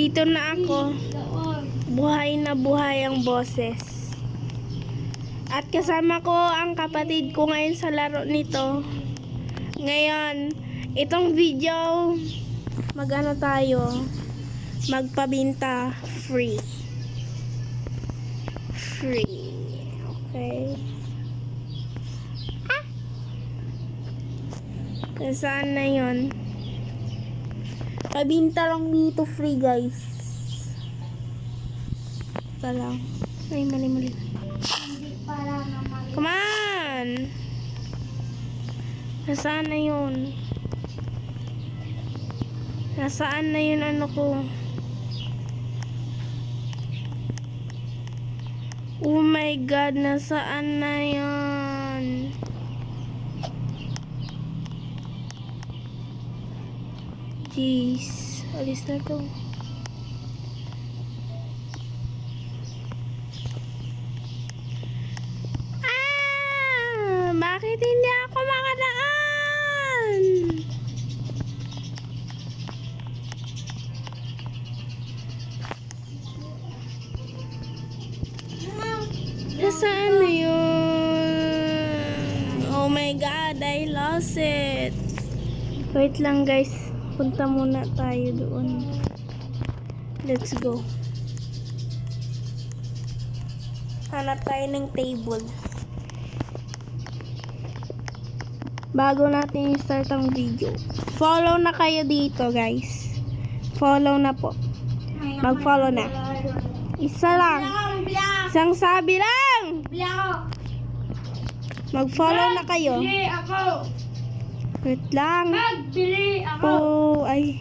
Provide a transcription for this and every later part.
Nandito na ako. Buhay na buhay ang boses. At kasama ko ang kapatid ko ngayon sa laro nito. Ngayon, itong video, magano tayo, magpabinta free. Free. Okay. Saan na yun? Pabinta lang dito free, guys. Ito lang. Ay, mali. Come on! Nasaan na yun? Nasaan na yun ano ko? Oh my God, nasaan na yun? Jeez, alis na to. Bakit hindi ako makadaan? Nasaan na yun? Oh my God, I lost it. Wait lang guys. Punta muna tayo doon. Let's go. Hanap tayo ng table. Bago natin i-start ang video. Follow na kayo dito, guys. Follow na po. Mag-follow na. Isa lang. Isang sabi lang. Mag-follow na kayo. Wait lang. Magbili ako. Oh, ay.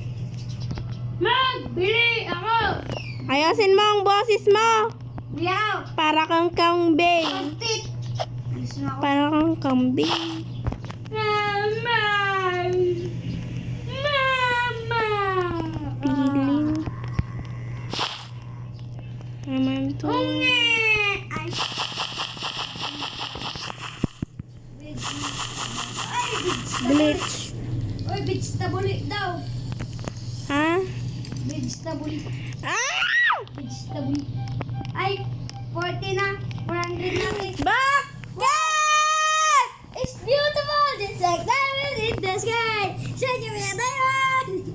Magbili ako. Ayasin mo ang boses mo. Biyaw. Para kang kambing. Antik. Para kang kambing. Mama. Mama. Piling. Naman to. Ay. Bleach. Oy, vegetable daw. Ha? Vegetable. Ah! Vegetable. Ay, 40 na. 400 na. Bakit? It's beautiful, just like diamond in the sky. Shine you a diamond.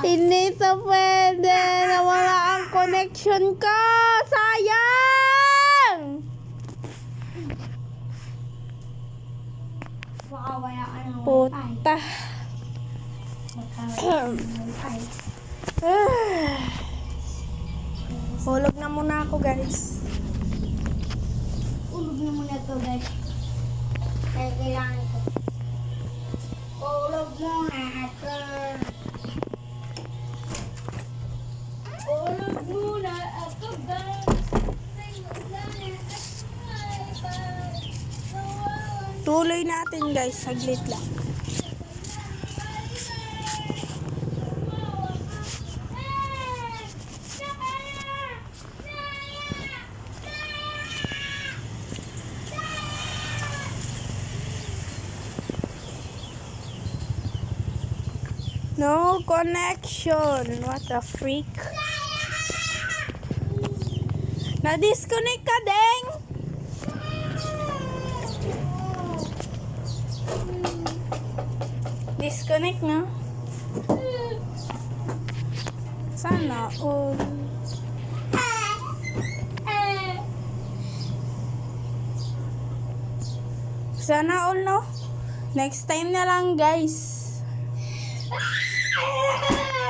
Hindi sa pwede. Nawala ang connection ko. Sayang! Makawala ka ng Puta. Hulog na muna ako, guys. Ulog na muna to, guys. Kaya kailangan ko. Ulog muna ako. Ulog muna ako, guys. Tuloy natin, guys. Saglit lang. No connection. What the freak? Na-disconnect ka, Deng! Disconnect na. Sana all. Sana all, no? Next time na lang, guys.